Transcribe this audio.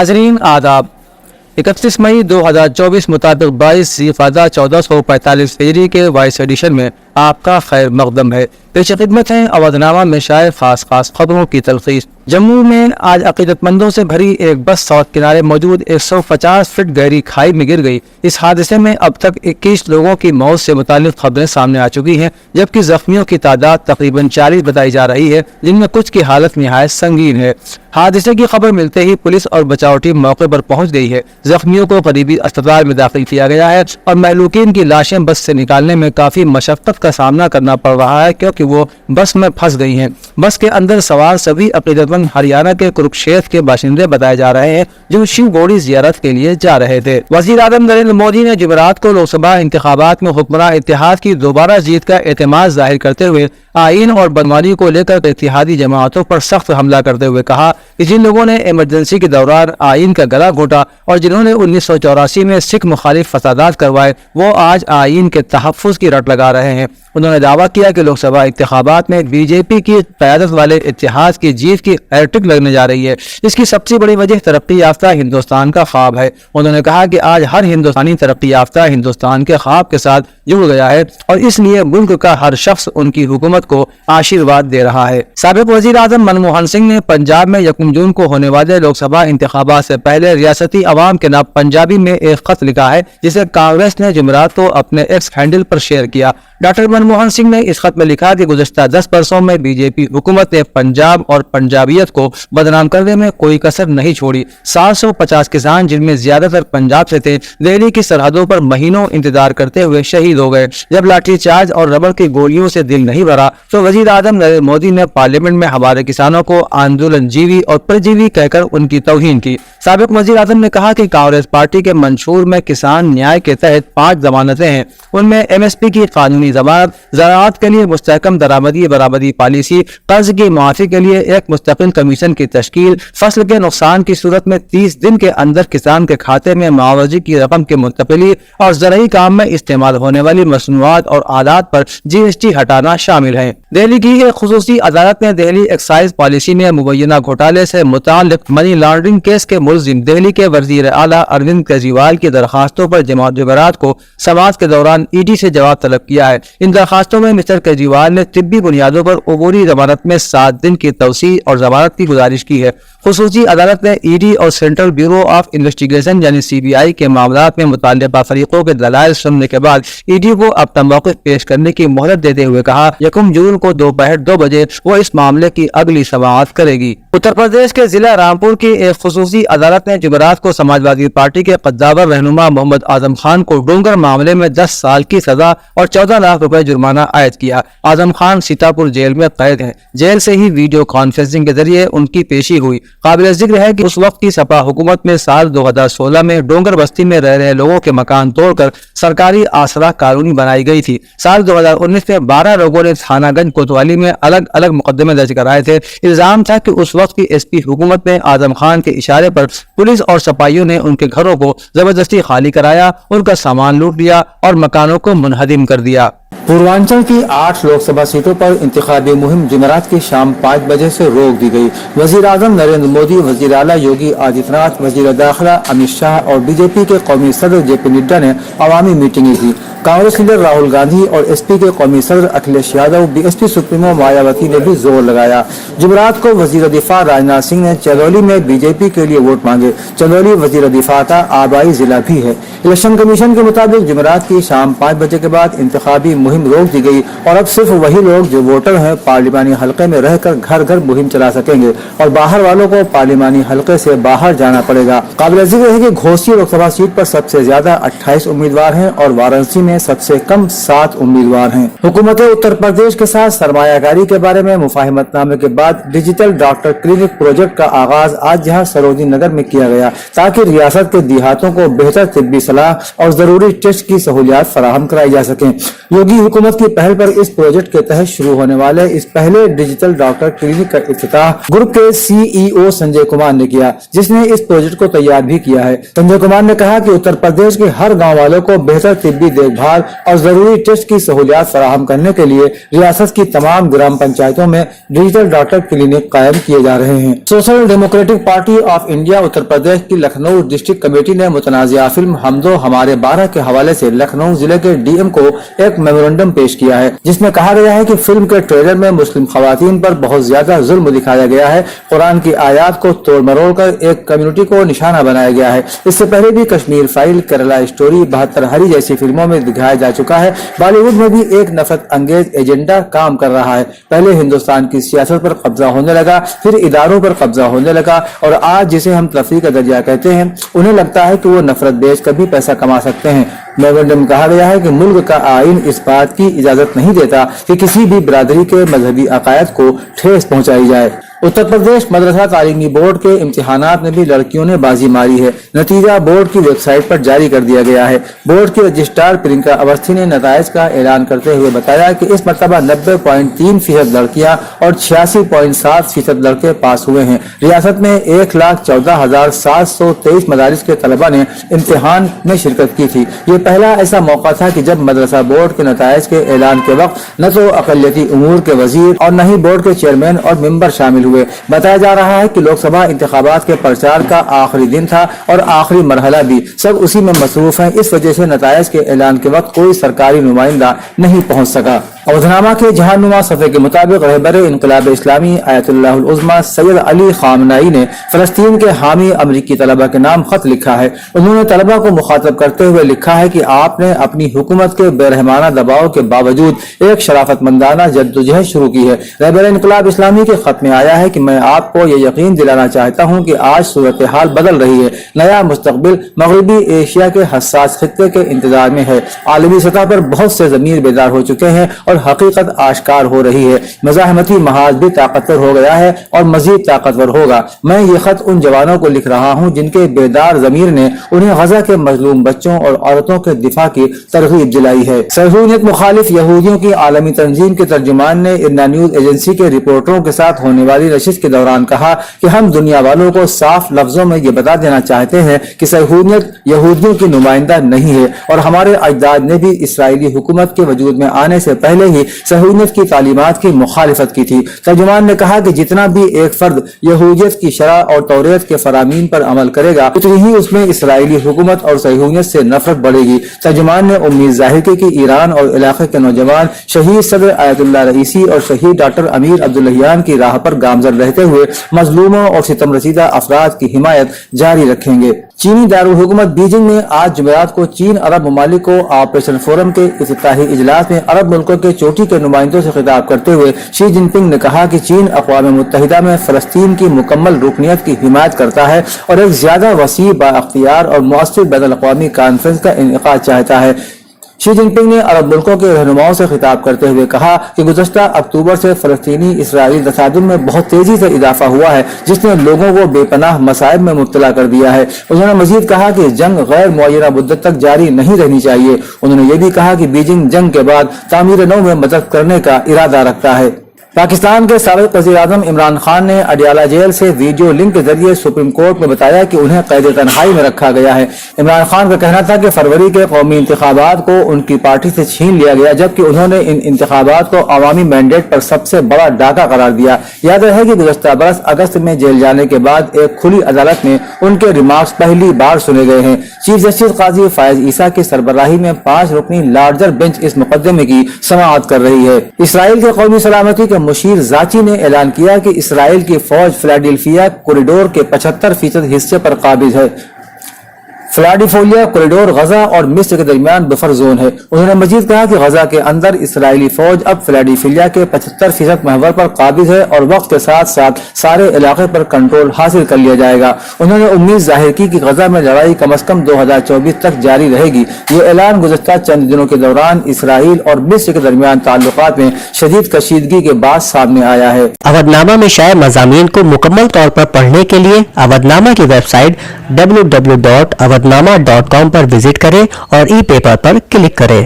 नाजरीन आदाब। 31 मई 2024 मुताबिक 22 ज़ीक़ादा 1445 हिजरी के वाइस एडिशन में आपका खैर मकदम है। पेश खिदमत है अवधनामा में शाये खास खबरों की तलखीस। जम्मू में आज अकीदतमंदों से भरी एक बस सड़क किनारे मौजूद 150 फीट गहरी खाई में गिर गई। इस हादसे में अब तक 21 लोगों की मौत से मुताल्लिक खबरें सामने आ चुकी हैं, जबकि जख्मियों की तादाद तकरीबन 40 बताई जा रही है, जिनमें कुछ की हालत निहायत संगीन है। हादसे की खबर मिलते ही पुलिस और बचाव टीम मौके पर पहुंच गई है। जख्मियों को करीबी अस्पताल में दाखिल किया गया है और महलूकीन की लाशें बस से निकालने में काफी मशक्कत का सामना करना पड़ रहा है, क्योंकि वो बस में फंस गई हैं। बस के अंदर सवार सभी अकीदतमंद हरियाणा के कुरुक्षेत्र के बाशिंदे बताए जा रहे हैं, जो शिव गौड़ी जियारत के लिए जा रहे थे। वज़ीर आज़म नरेंद्र मोदी ने जुमेरात को लोकसभा इंतखाबात में हुक्मरान इत्तेहाद की दोबारा जीत का एतमाद जाहिर करते हुए आईन और बदमानी को लेकर इत्तेहादी जमातों पर सख्त हमला करते हुए कहा कि जिन लोगों ने इमरजेंसी के दौरान आईन का गला घोटा और जिन्होंने 1984 में सिख मुखालिफ फसादात करवाए, वो आज आईन के तहफ़्फ़ुज़ की रट लगा रहे हैं। उन्होंने दावा किया कि लोकसभा इंतखाबात में बीजेपी की क़यादत वाले इत्तेहाद की जीत की हैट्रिक लगने जा रही है। इसकी सबसे बड़ी वजह तरक्की याफ्ता हिंदुस्तान का ख्वाब है। उन्होंने कहा कि आज हर हिंदुस्तानी तरक्की याफ्ता हिंदुस्तान के ख्वाब के साथ जुड़ गया है और इसलिए मुल्क का हर शख्स उनकी हुकूमत को आशीर्वाद दे रहा है। साबिक वज़ीर आज़म मनमोहन सिंह ने पंजाब में 1 जून को होने वाले लोकसभा इंतखाबात से पहले रियासती अवाम के नाम पंजाबी में एक खत लिखा है, जिसे कांग्रेस ने जुमेरात को अपने एक्स हैंडल पर शेयर किया। डॉक्टर मनमोहन सिंह ने इस खत में लिखा कि गुज़श्ता 10 वर्षों में बीजेपी हुकूमत ने पंजाब और पंजाबियत को बदनाम करने में कोई कसर नहीं छोड़ी। 750 किसान, जिनमें ज्यादातर पंजाब से थे, दिल्ली की सरहदों पर महीनों इंतजार करते हुए शहीद हो गए। जब लाठीचार्ज और रबड़ की गोलियों से दिल नहीं भरा तो वज़ीर आज़म नरेंद्र मोदी ने पार्लियामेंट में हमारे किसानों को आंदोलनजीवी और परजीवी कहकर उनकी तौहीन की। साबिक वज़ीर आज़म ने कहा कि कांग्रेस पार्टी के मंशूर में किसान न्याय के तहत 5 जमानतें हैं। उनमें MSP की कानूनी जमानत, ज़राअत के लिए मुस्तहकम दरामदी बराबरी पॉलिसी, कर्ज की माफी के लिए एक मुस्तकिल कमीशन की तश्कील, फसल के नुकसान की सूरत में 30 दिन के अंदर किसान के खाते में मुआवजे की रकम की मुंतकिली और ज़रूरी काम में इस्तेमाल होने वाली मसनूआत और आलात पर GST हटाना शामिल है। दिल्ली की एक खुसूसी अदालत ने दिल्ली एक्साइज पॉलिसी में मुबैना घोटाले से मुताल्लिक मनी लॉन्ड्रिंग केस के मुलजिम दिल्ली के वज़ीर आला अरविंद केजरीवाल की दरखास्तों पर जुमेरात को समाअत के दौरान ED से जवाब तलब किया है। इन दरखास्तों में मिस्टर केजरीवाल ने तिब्बी बुनियादों पर अबूरी जमानत में 7 दिन की तवसी और जमानत की गुजारिश की है। खुसूसी अदालत ने ED और सेंट्रल ब्यूरो ऑफ इन्वेस्टिगेशन यानी CBI के मामलात में मुताल्लिका फरीकों के दलाइल सुनने के बाद ED को अपना मौक़िफ़ पेश करने की मोहलत देते हुए कहा 1 जून को दोपहर 2 बजे वो इस मामले की अगली समाअत करेगी। उत्तर प्रदेश के जिला रामपुर की एक खुसूसी अदालत ने जुमेरात को समाजवादी पार्टी के कद्दावर रहनुमा मोहम्मद आजम खान को डोंगर मामले में 10 साल की सजा और 14 लाख रुपए जुर्माना आयद किया। आजम खान सीतापुर जेल में कैद हैं। जेल से ही वीडियो कॉन्फ्रेंसिंग के जरिए उनकी पेशी हुई। काबिल जिक्र है कि उस वक्त की सपा हुकूमत में साल 2016 में डोंगर बस्ती में रह रहे लोगों के मकान तोड़कर सरकारी आसरा कॉलोनी बनाई गई थी। साल 2019 में 12 लोगों ने थानागंज कोतवाली में अलग अलग मुकदमे दर्ज कराए थे। इल्जाम था कि उस वक्त की SP हुकूमत ने आजम खान के इशारे पर पुलिस और सपाइयों ने उनके घरों को जबरदस्ती खाली कराया, उनका सामान लूट लिया और मकानों को मुनहदिम कर दिया। पूर्वांचल की 8 लोकसभा सीटों पर इंतखाबी मुहिम जुमेरात की शाम 5 बजे से रोक दी गई। वज़ीर आज़म नरेंद्र मोदी, वज़ीर आला योगी आदित्यनाथ, वज़ीर दाखिला अमित शाह और BJP के कौमी सदर JP नड्डा ने अवामी मीटिंगें की। कांग्रेस लीडर राहुल गांधी और SP के कौमी सदर अखिलेश यादव, BSP सुप्रीमो मायावती ने भी जोर लगाया। जुमेरात को वज़ीर दिफा राजनाथ सिंह ने चंदौली में BJP के लिए वोट मांगे। चंदौली वज़ीर दिफा का आबाई जिला भी है। इलेक्शन कमीशन के मुताबिक जुमेरात की शाम 5 बजे के बाद इंतखाबी मुहिम रोक दी गई और अब सिर्फ वही लोग जो वोटर हैं पार्लिमानी हलके में रहकर घर घर मुहिम चला सकेंगे और बाहर वालों को पार्लिमानी हलके से बाहर जाना पड़ेगा। काबिल जिक्र है कि घोसी लोकसभा सीट पर सबसे ज्यादा 28 उम्मीदवार हैं और वाराणसी में सबसे कम 7 उम्मीदवार हैं। हुकूमत उत्तर प्रदेश के साथ सरमायाकारी के बारे में मुफाहिमतनामे के बाद डिजिटल डॉक्टर क्लिनिक प्रोजेक्ट का आगाज आज जहां सरोजनी नगर में किया गया, ताकि रियासत के देहातों को बेहतर तिब्बी सलाह और जरूरी टेस्ट की सहूलियात फराहम कराई जा सके। योगी योगी हुकूमत की पहल पर इस प्रोजेक्ट के तहत शुरू होने वाले इस पहले डिजिटल डॉक्टर क्लिनिक का इफ्तिताह ग्रुप के CEO संजय कुमार ने किया, जिसने इस प्रोजेक्ट को तैयार भी किया है। संजय कुमार ने कहा कि उत्तर प्रदेश के हर गाँव वालों को बेहतर तिब्बी देखभाल और जरूरी टेस्ट की सहूलियात फराहम करने के लिए रियासत की तमाम ग्राम पंचायतों में डिजिटल डॉक्टर क्लिनिक कायम किए जा रहे हैं। Social democratic party of India Uttar Pradesh की लखनऊ डिस्ट्रिक्ट कमेटी ने मुतनाज़िया फिल्म हम दो हमारे 12 के हवाले से लखनऊ जिले के DM को एक मेमोरेंडम पेश किया है, जिसमें कहा गया है कि फिल्म के ट्रेलर में मुस्लिम खवातीन पर बहुत ज्यादा जुल्म दिखाया गया है। कुरान की आयात को तोड़ मरोड़ कर एक कम्युनिटी को निशाना बनाया गया है। इससे पहले भी कश्मीर फाइल, केरला स्टोरी, 72 हरी जैसी फिल्मों में दिखाया जा चुका है। बॉलीवुड में भी एक नफरत अंगेज एजेंडा काम कर रहा है। पहले हिंदुस्तान की सियासत पर कब्जा होने लगा, फिर इदारों पर कब्जा होने लगा और आज जिसे हम तफरीक का दर्जा कहते हैं, उन्हें लगता है कि वो नफरत बेच कर भी पैसा कमा सकते हैं। मेमोरेंडम में कहा गया है कि मुल्क का आईन इस बात की इजाजत नहीं देता कि किसी भी बिरादरी के मजहबी अकायद को ठेस पहुंचाई जाए। उत्तर प्रदेश मदरसा तालीमी बोर्ड के इम्तिहानात में भी लड़कियों ने बाजी मारी है। नतीजा बोर्ड की वेबसाइट पर जारी कर दिया गया है। बोर्ड की रजिस्ट्रार प्रियंका अवस्थी ने नताइज का ऐलान करते हुए बताया कि इस मरतबा 90.3% लड़कियां और 86.7% लड़के पास हुए हैं। रियासत में 1,14,723 मदारिस के तलबा ने इम्तिहान में शिरकत की थी। ये पहला ऐसा मौका था कि जब मदरसा बोर्ड के नताइज के ऐलान के वक्त न तो अक़लियती उमूर के वजीर और न ही बोर्ड के चेयरमैन और मेंबर शामिल हुए। बताया जा रहा है कि लोकसभा इंतखाबात के प्रचार का आखिरी दिन था और आखिरी मरहला भी, सब उसी में मसरूफ है। इस वजह से नताइज के ऐलान के वक्त कोई सरकारी नुमाइंदा नहीं पहुंच सका। अवधनामा के जहानुमा सफ़े के मुताबिक रहबर इनकलाब इस्लामी आयतुल्लाहुल उज़्मा सैयद अली खामनाई ने फ़लस्तीन के हामी अमरीकी तलबा के नाम खत लिखा है। उन्होंने तलबा को मुखातब करते हुए लिखा है कि आपने अपनी हुकूमत के बेरहमाना दबाव के बावजूद एक शराफतमंदाना जद्दोजहद शुरू की है। रहबर इनकलाब इस्लामी के खत में आया है कि मैं आपको ये यकीन दिलाना चाहता हूँ कि आज सूरत हाल बदल रही है। नया मुस्तकबिल मगरबी एशिया के हसास खित्ते के इंतजार में है। आलमी सतह पर बहुत से ज़मीर बेदार हो चुके हैं और हकीकत आश्कार हो रही है। मज़ाहमती महाज भी ताकतवर हो गया है और मजीद ताकतवर होगा। मैं ये खत उन जवानों को लिख रहा हूँ जिनके बेदार ज़मीर ने उन्हें गजा के मजलूम बच्चों और औरतों के दिफा की तरगीब दिलाई है। सहूलियत मुखालिफ यहूदियों की आलमी तंजीम के तर्जुमान ने इरना न्यूज एजेंसी के रिपोर्टरों के साथ होने वाली नशिस्त के दौरान कहा कि हम दुनिया वालों को साफ लफ्जों में ये बता देना चाहते हैं कि सहूलियत यहूदियों की नुमाइंदा नहीं है और हमारे अजदाद ने भी इसराइली हुकूमत के वजूद में आने से पहले ही सहूलियत की तालीमात की मुखालिफत की थी। तर्जुमान ने कहा कि जितना भी एक फर्द यहूदियत की शरअ और तौरेत के फरामीन पर अमल करेगा, उतनी ही उसमें इसराइली हुकूमत और सहूलियत से नफरत बढ़ेगी। तर्जुमान ने उम्मीद जाहिर की कि ईरान और इलाके के नौजवान शहीद सदर आयतुल्लाह रईसी और शहीद डॉक्टर अमीर अब्दुल्लाहियान की राह पर गामजन रहते हुए मजलूमों और सितम रसीदा अफराद की हिमायत जारी रखेंगे। चीनी दारुल हुकूमत बीजिंग में आज जुमेरात को चीन अरब ममालिक को ऑपरेशन फोरम के इफ्तिताही इजलास में अरब मुल्कों के चोटी के नुमाइंदों से खिताब करते हुए शी जिनपिंग ने कहा कि चीन अक़वाम मुत्तहिदा में फ़लस्तीन की मुकम्मल रुकनियत की हिमायत करता है और एक ज्यादा वसी बाअख्तियार और मुअस्सिर बैनुल अक़वामी कॉन्फ्रेंस का इनेकाद चाहता है। शी जिनपिंग ने अरब मुल्कों के रहनुमाओं से खिताब करते हुए कहा कि गुज़श्ता अक्टूबर से फ़लस्तीनी इसराइली तसादुम में बहुत तेजी से इजाफा हुआ है, जिसने लोगों को बेपनाह मसाइब में मुब्तला कर दिया है। उन्होंने मजीद कहा कि जंग गैर मुअय्यना मुद्दत तक जारी नहीं रहनी चाहिए। उन्होंने ये भी कहा कि बीजिंग जंग के बाद तामीर नौ में मदद करने का इरादा रखता है। पाकिस्तान के साबिक़ वज़ीर-ए-आज़म इमरान खान ने अडियाला जेल से वीडियो लिंक के जरिए सुप्रीम कोर्ट में बताया कि उन्हें कैद तन्हाई में रखा गया है। इमरान खान का कहना था कि फरवरी के कौमी इंतखाबात को उनकी पार्टी से छीन लिया गया, जबकि उन्होंने इन इंतखाबात को अवामी मैंडेट पर सबसे बड़ा डाका करार दिया। याद रहे कि गुज़श्ता बरस अगस्त में जेल जाने के बाद एक खुली अदालत में उनके रिमार्क्स पहली बार सुने गए हैं। चीफ जस्टिस काजी फायज ईसा की सरबराही में 5 रुकनी लार्जर बेंच इस मुकदमे की समाअत कर रही है। इसराइल के कौमी सलामती के मुशीर जाची ने ऐलान किया कि इसराइल की फौज फिलाडेल्फिया कॉरिडोर के 75% हिस्से पर काबिज है। फिलाडेल्फिया कॉरिडोर गजा और मिस्र के दरमियान बफर जोन है। उन्होंने मजीद कहा कि गजा के अंदर इसराइली फौज अब फिलाडेल्फिया के 75% महवर पर काबिज है और वक्त के साथ साथ सारे इलाके पर कंट्रोल हासिल कर लिया जाएगा। उन्होंने उम्मीद जाहिर की कि गजा में लड़ाई कम अज कम 2024 तक जारी रहेगी। ये ऐलान गुज़श्ता चंद दिनों के दौरान इसराइल और मिस्र के दरमियान ताल्लुकात में शदीद कशीदगी के बाद सामने आया है। अवधनामा में शाये मज़ामीन को मुकम्मल तौर पर पढ़ने के लिए अवधनामा की वेबसाइट www.awadhnama.com पर विजिट करें और ई पेपर पर क्लिक करें।